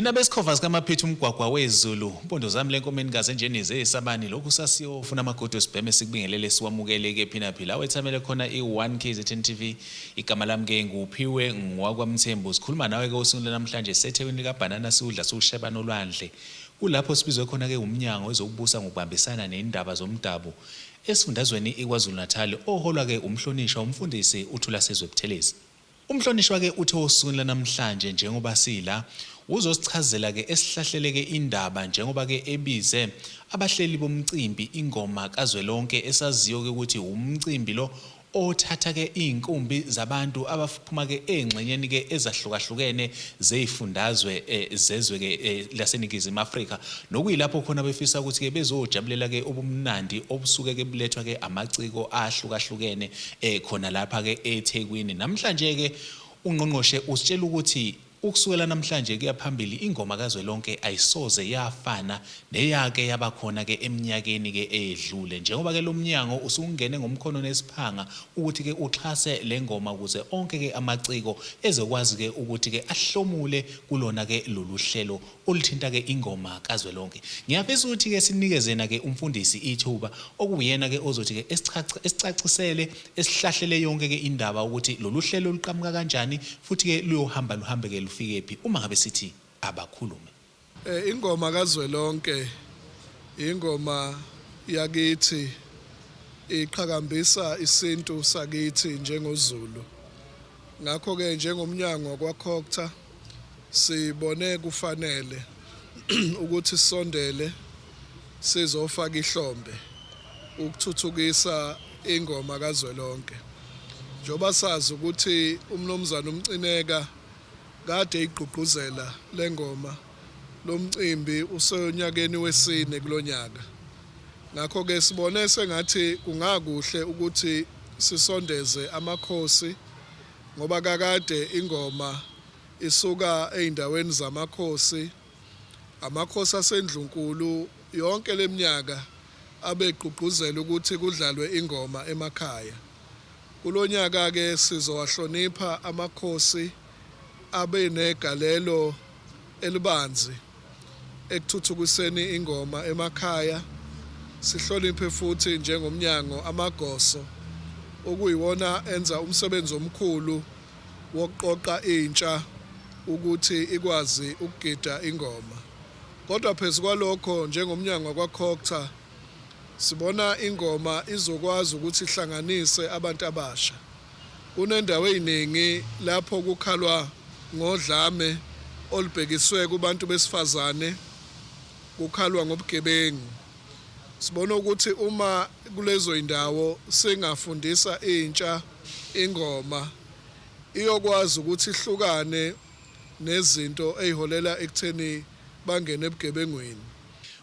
Mina besikhova sikaMaphethu umgwagwa wezulu mpondo zami lenkomeni ngasenjenize esabani lokhu sasiyofuna amagodo sibheme sikubingelele siwamukele ke phina awethamele khona i1 KZN TV igama lami ke nguphiwe ngwakwamthembu sikhuluma nawe ke usuku namhlanje sethekwini likaBanana siudla siusheba nolwandle kulapho sibizwe khona ke umnyango ezokubusa ngokubambisana neindaba zomdabu esifundazweni iKwaZulu Natal oholwa ke umhlonishwa umfundisi uThula Sizwe Buthelezi. Umhlonishwa ke uthe usuku namhlanje njengoba sila uzosichazela ke esihlahleleke indaba njengoba ke ebize abahleli bomcimbi ingoma kazwelonke esaziyo ke ukuthi umcimbi lo othatha ke inkumbi zabantu abaphuma ke engxenyeni ke ezahlukahlukene zeyifundazwe zezwe ke laseNingizimu Afrika nokuyilapho khona befisa ukuthi ke bezojabulela ke ubumnandi obusuke ke bulethwa ke amaciko ahlukahlukene khona lapha ke eThekwini. Namhlanje ke ungqongqoshe usitshela ukuthi ukusukela namhlanje kuyaphambili ingoma kazwelonke ayisoze yafana neyake yabakhona ke eminyakeni ke edlule njengoba ke lo mnyango usungene ngomkhono nesiphanga ukuthi ke uxhase le ngoma ukuze onke ke amaciko ezokwazi ke ukuthi ke ahlomule kulona ke lolu hlelo oluthinta ke ingoma kazwelonke. Ngiyafisa ukuthi ke sinikezena ke umfundisi ithuba okuyena ke ozothi ke esicacisele esihlahlele yonke ke indaba ukuthi lolu hlelo luqhamuka kanjani futhi ke luyohamba luhambe ke ufike uma ngabe sithi abakhulume. Ingoma kazwelonke ingoma yakithi iqhakambisa isintu sakithi njengoZulu. Ngakho ke njengomnyango kwaKhokta sibone kufanele ukuthi sondele sizofaka ihlombe ukuthuthukisa ingoma kazwelonke. Njoba sazi ukuthi umnomzana umcineka kade igqugquzela lengoma lomcimbi usonyakeni wesine kulonyaka. Ngakho ke sibone sengathi kungakuhle ukuthi sisondeze amakhosi ngoba kakade ingoma isuka eindaweni zamakhosi asendlunkulu yonke leminyaka abegqugquzela ukuthi kudlalwe ingoma emakhaya. Kulonyaka ke sizowahlonipha amakhosi abe negalelo elibanzi ekuthuthukiseni ingoma emakhaya. Sihloniphe futhi njengomnyango amagoso okuyiwona enza umsebenzi omkhulu wokuqoqa intsha ukuthi ikwazi ukugida ingoma. Kodwa phezulu kwalokho njengomnyango kwaKhokta sibona ingoma izokwazi ukuthi ihlanganise abantu abasha. Kunendawo eziningi lapho kukhalwa ngodlame olubhekiswe kubantu besifazane kukhalwa ngobugebengu. Sibona ukuthi uma kulezo indawo singafundisa intsha ingoma iyokwazi ukuthi ihlukane nezinto eziholela ekutheni bangene ebugebengweni.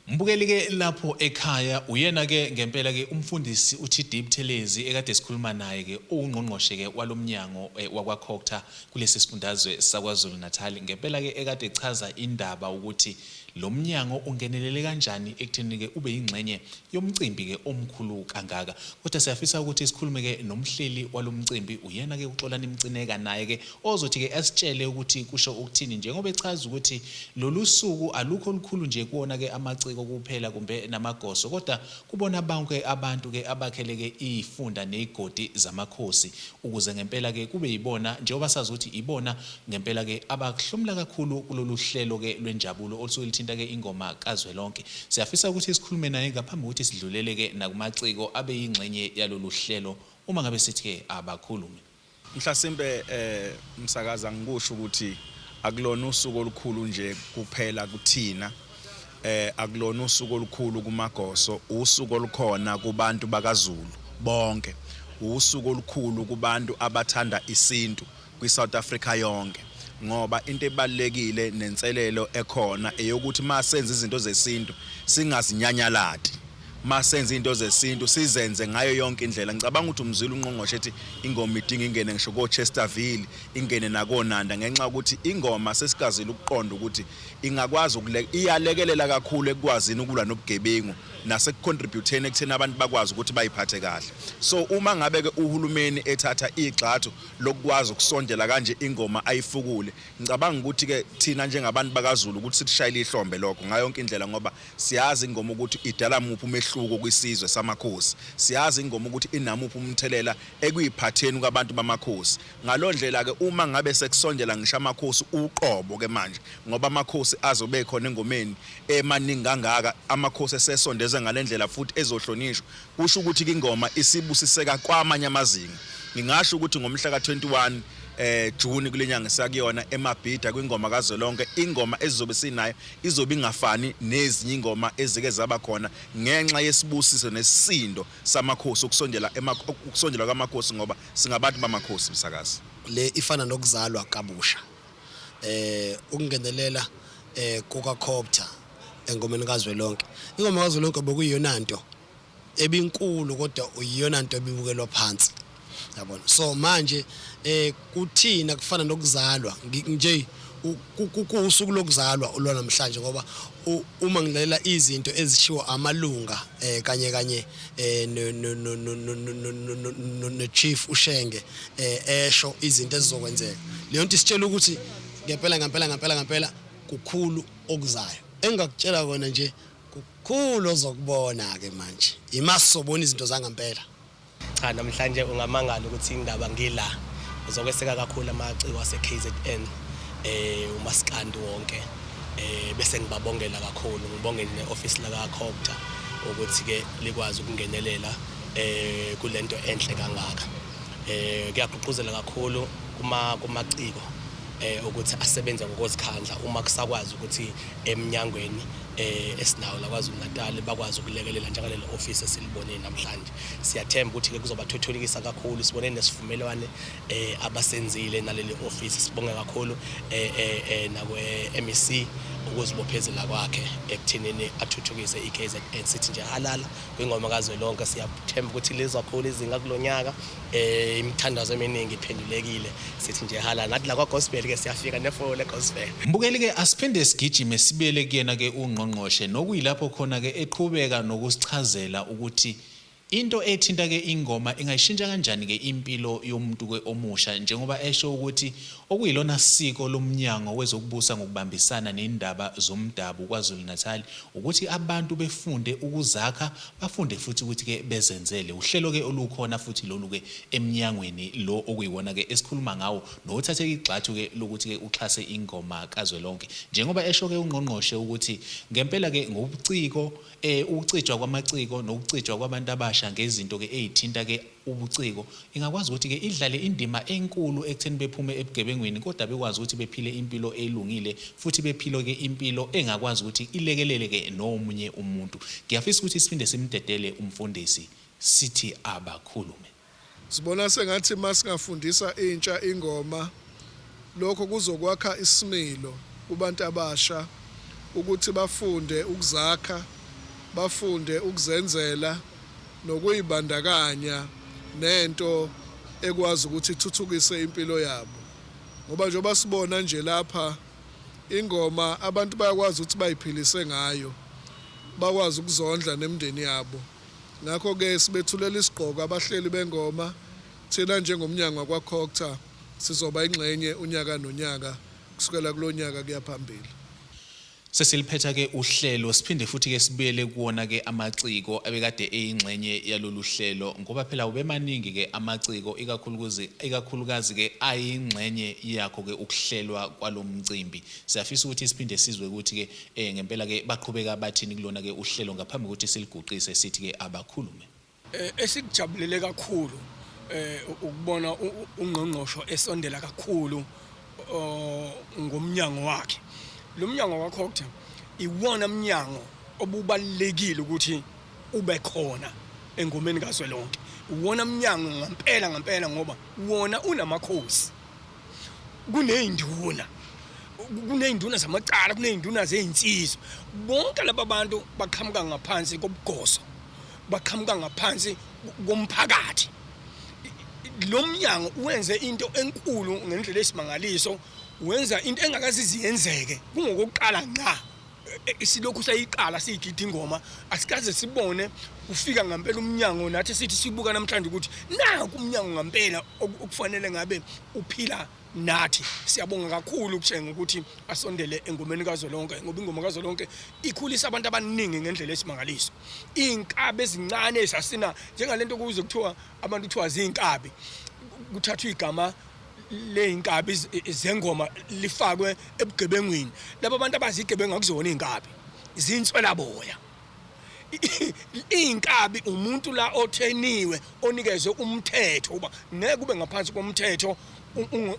Mbukeli ke lapho ekhaya uyena ke ngempela ke umfundisi uThidi Buthelezi ekade sikhuluma naye ke ungqongqoshe ke walomnyango wakwaKhokta kulesi sifundazwe saKwaZulu Natal ngempela ke ekade echaza indaba ukuthi lo mnyango ungenelele kanjani ekutheni ke ube ingxenye yomcimbi ke omkhulu kangaka. Kodwa siyafisa ukuthi sikhulume ke nomhleli walomcimbi uyena ke uXolani Imcineka naye ke ozothi ke asitshele ukuthi kusho ukuthini njengoba echaza ukuthi lolu suku alukho olukhulu nje kuona ke amaciko kuphela kumbe namagoso kodwa kubona bonke abantu ke abakhele ke izifunda nezigodi zamakhosi ukuze ngempela ke kube yibona njengoba sazi ukuthi ibona ngempela ke abahlomla kakhulu kulolu hlelo ke lwenjabulo olusuke ke ingoma kazwelonke. Siyafisa ukuthi sikhulume naye ngaphambi ukuthi sidlulele ke nakumaciko abe yingxenye yalolu hlelo uma ngabe sithi ke abakhulume. Mhlasimbe umsakaza ngikusho ukuthi akulona usuku olukhulu nje kuphela kuthina akulona usuku olukhulu kumagoso usuku olukhona kubantu bakaZulu bonke usuku olukhulu kubantu abathanda isintu kwiSouth Africa yonke ngoba into ebalekile nenselelo ekhona eyokuthi masenze izinto zesintu singazinyanyalati masenze into zesintu sizenze ngayo yonke indlela. Ngicabanga ukuthi umzili ungqongqoshe ethi ingoma idinga ingene ngisho ko Chesterville ingene nakonanda ngenxa ukuthi ingoma sesikazile ukuqonda ukuthi ingakwazi iyalekelela kakhulu ekwazini ukulwa nobugebengu nasekucontributeni ekutheni abantu bakwazi ukuthi bayiphathe kahle. So uma ngabe ke uhulumeni ethatha igxathu lokwazi ukusondela kanje ingoma ayifukule, ngicabanga ukuthi ke thina njengabantu bakaZulu ukuthi sishayile ihlombe lokho ngayo yonke indlela, ngoba siyazi ingoma ukuthi idala muphi umehluko kwisizwe samakhosi, siyazi ingoma ukuthi inamuphi umthelela ekuyiphatheni kwabantu bamakhosi. Ngalondlela ke uma ngabe sekusondela ngisho amakhosi uqobo ke manje, ngoba amakhosi azobe khona engomeni emaningi kangaka, amakhosi esesondeze ngalendlela futhi ezohlonishwa, kusho ukuthi ingoma isibusiseka kwamanye amazinga. Ngingasho ukuthi ngomhla ka-21 June kulenyanga sakuyona eMabhida kwingoma kaZwelonke, ingoma ezizobe sinayo izobe ingafani nezinye ingoma ezike zaba khona ngenxa yesibusiso nesisindo samakhosi ukusondela kwamakhosi, ngoba singabantu bamakhosi msakazi. Le ifana nokuzalwa kabusha, ukungenelela kukaCopter engomeni kaZwelonke. Ingoma kaZwelonke bekuyiyona nto ebinkulu kodwa uyiyona nto ebibukelwa phansi, yabona. So manje kuthina kufana nokuzalwa nje, kusuku lokuzalwa olwanamhlanje, ngoba uma ngilalela izinto ezishiwo amalunga kanye no chief uShenge esho izinto ezizokwenzeka, leyo nto isitshela ukuthi ngempela kukhulu okuzayo. Engakutshela kona nje kukhulu ozokubona ke manje, imasobona izinto zangempela. Cha, namhlanje ungamangala ukuthi indaba ngila uzokweseka kakhulu amaciko ase-KZN, umasikandi wonke, bese ngibabongela kakhulu, ngibongele ne-office lakaCopter ukuthi ke likwazi ukungenelela kulento enhle kangaka. Kuyagqugquzela kakhulu kumaciko ukuthi asebenze ngokozikhandla uma kusakwazi ukuthi eminyangweni esinawo la KwaZulu-Natal bakwazi ukulekelela njengalelo office esilibone namhlanje. Siyathemba ukuthi ke kuzobathuthukisa kakhulu, sibone nesivumelwano abasenzile naleli office. Sibonge kakhulu nakwe-MEC ukuzibophezela kwakhe ekuthenini athuthukise iKZN. Sithi nje halala kwingoma kaZwelonke, siyathemba ukuthi lizakhula izinga kulonyaka, imithandazo eminingi iphendulekile. Sithi nje halala nathi la kwaGospel ke siyafika nefolo leGospel. Mbukeli ke asiphinde sigijime sibele kuyena ke ungqongqoshe nokuyilapho khona ke eqhubeka nokusichazela ukuthi into ethinta ke ingoma ingayishintsha kanjani ke impilo yomuntu ke omusha, njengoba esho ukuthi okuyilona siko lomnyango wezokubusa ngokubambisana nendaba zomdabu KwaZulu-Natal ukuthi abantu befunde ukuzakha, bafunde futhi ukuthi ke bezenzele. Uhlelo ke olukhona futhi lolu ke eminyangweni lo okuyiwona ke esikhuluma ngawo nothathe igxathu ke lokuthi ke uxhase ingoma kaZwelonke, njengoba esho ke ungqongqoshe ukuthi ngempela ke ngobuciko ukucijwa kwamaciko nokucijwa kwabantu abasha ngezinto ke ezithinta ke ubuciko ingakwazi ukuthi ke idlale indima enkulu ekutheni bephume ebugebengweni, kodwa bekwazi ukuthi bephile impilo elungile futhi bephilo ke impilo engakwazi ukuthi ilekelele ke nomunye umuntu. Ngiyafisa ukuthi siphinde simdedele umfundisi sithi abakhulume. Sibona sengathi masingafundisa intsha ingoma, lokho kuzokwakha isimilo kubantu abasha ukuthi bafunde ukuzakha, bafunde ukuzenzela nokuyibandakanya nento ekwazi ukuthi ithuthukise impilo yabo. Ngoba njengoba sibona nje lapha ingoma abantu bayakwazi ukuthi bayiphilise ngayo, bakwazi ukuzondla nemndeni yabo. Ngakho ke sibethulela isigqoko abahleli bengoma, thina njengomnyango wakwaCopter sizoba ingxenye unyaka nonyaka kusukela kulonyaka kuya phambili. Sesiliphetha ke uhlelo siphinde futhi ke sibuyele kuona ke amaciko abekade eyingxenye yalolu hlelo, ngoba phela ubemaningi ke amaciko ikakhulukazi ke ayingxenye yakho ke ukuhlelwa kwalomcimbi. Siyafisa ukuthi siphinde sizwe ukuthi ke ngempela ke baqhubeka bathini kulona ke uhlelo ngaphambi ukuthi siliguqise sithi ke abakhulume. Esikujabulele kakhulu ukubona ungqongqosho esondela kakhulu ngomnyango wakhe. Lo mnyango wakwaCopter iwona mnyango obubalekile ukuthi ube khona engomeni kaZwelonke. Uwona mnyango ngempela ngoba wona unamakhosi, kuneyinduna zamacala, kuneyinduna zezinsizwa. Bonke laba bantu baqhamuka ngaphansi kobugoso, baqhamuka ngaphansi komphakathi. Lo mnyango wenze into enkulu ngendlela esimangaliso, wenza into engakaze iziyenzeke kungokuqala nqa isilokhu sayiqala siyigida ingoma asikaze sibone ufika ngempela umnyango nathi sithi sibuka namhlanje ukuthi naku umnyango ngempela okufanele ngabe uphila nathi. Siyabonga kakhulu ukutshenga ukuthi asondele engomeni kaZwelonke ngoba ingoma kaZwelonke ikhulisa abantu abaningi ngendlela esimangaliso. Inkabe ezincane esasina njengalento kuze kuthiwa abantu kuthiwa zinkabi kuthathwa igama leinkabi zengoma lifakwe ebugebengwini. Laba abantu abazigebenga kuzona inkabi zinswela boya. Inkabi umuntu la otheniwe onikezwe umthetho uba ngeke kube ngaphansi komthetho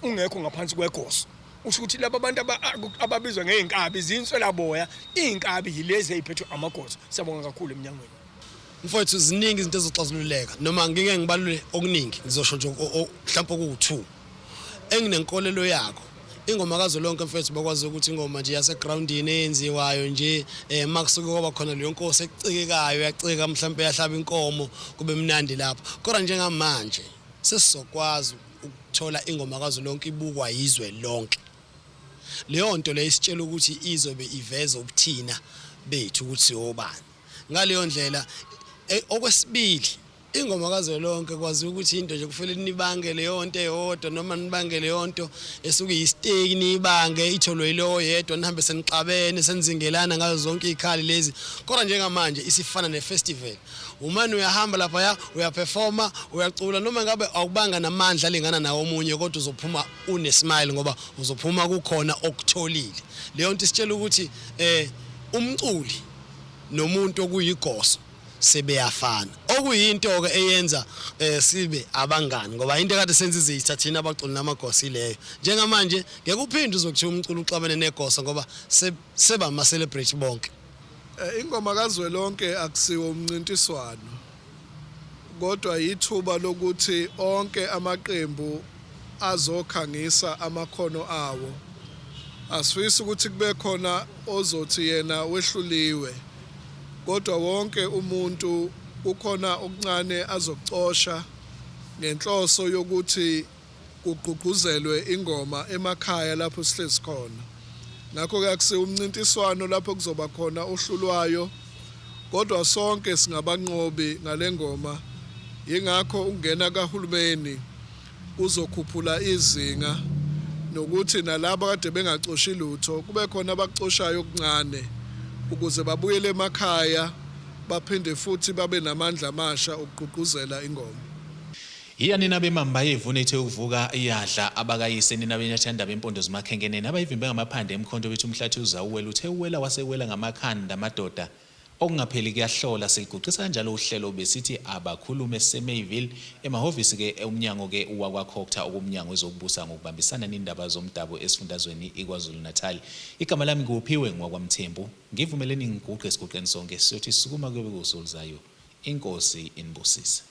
ungekho ngaphansi kwegoso. Usho ukuthi laba bantu ababizwa ngeinkabi zinswela boya. Inkabi yilezi eziphethwe amagoso. Siyabonga kakhulu eminyangweni. Mfowethu ziningi izinto ezoxazululeka noma ngike ngibalule okuningi ngizosho nje mhlawumbe ku2 enginenkolelo yakho. Ingoma kaZwelonke mfethu bakwazi ukuthi ingoma nje yase groundini eyenziwayo nje makusuke kwaba khona leyo nkosi ecikekayo yacika mhlawumbe yahlaba inkomo kube mnandi lapho. Kodwa njengamanje sesizokwazi ukuthola ingoma kaZwelonke ibukwa yizwe lonke. Leyo nto le isitshela ukuthi izobe iveza ubuthina bethu ukuthi obani. Ngaleyo ndlela okwesibili ingoma kaZwelonke kwazi ukuthi into nje kufanele nibangele yonke eyodwa noma nibangele yonto esuke yisteki nibange itholo yilowo yedwa nihambe senixabene senzingelana ngazo zonke ikhali lezi. Kodwa njengamanje isifana nefestival. Umani uyahamba lapha ya uyaperforma uyacula noma ngabe awubanga namandla lengana nawo omunye kodwa uzophuma unesmile ngoba uzophuma kukhona okutholile. Leyo nto isitshela ukuthi umculi nomuntu okuyigoso sebeyafana. Okuyinto ke eyenza sibe abangani ngoba into ekade senze izitha thina abaculi namagosi leyo. Njengamanje ngeke uphinde uzokuthiwa umculi uxabene negoso ngoba seba ama celebrate bonke. Ingoma kaZwelonke akusiwo umncintiswano kodwa yithuba lokuthi onke amaqembu azokhangisa amakhono awo. Asifisi ukuthi kube khona ozothi yena wehluliwe kodwa wonke umuntu ukhona okuncane azokucosha ngenhloso yokuthi kugqugquzelwe ingoma emakhaya lapho sihlezi khona. Ngakho ke akusiwo umncintiswano lapho kuzoba khona ohlulwayo kodwa sonke singabanqobi ngale ngoma. Yingakho ungena kaHulumeni uzokhuphula izinga nokuthi nalabo kade bengacoshi lutho kube khona abakucoshayo okuncane ukuze babuyele emakhaya baphinde futhi babe namandla amasha ukugqugquzela ingoma. Iyanina bemamba yevunethe ukuvuka iyadla abakayise nina benyathanda bempondo zimakhenkenene abayivimbe ngamaphande emkhonto bethu umhlathi uzawuwela uthe uwela wasewela ngamakhanda amadoda okungapheli kuyahlola siguqisa kanjalo uhlelo besithi abakhulume seMayville emahhovisi ke umnyango ke wakwaCocta okumnyango ezokubusa ngokubambisana nindaba zomdabu esifundazweni iKwaZulu Natal. Igama lami nguphiwe ngwakwamthembu ngivumeleni ngiguqe siguqeni sonke siyothi sukuma kube kusoluzayo. Inkosi inibusise.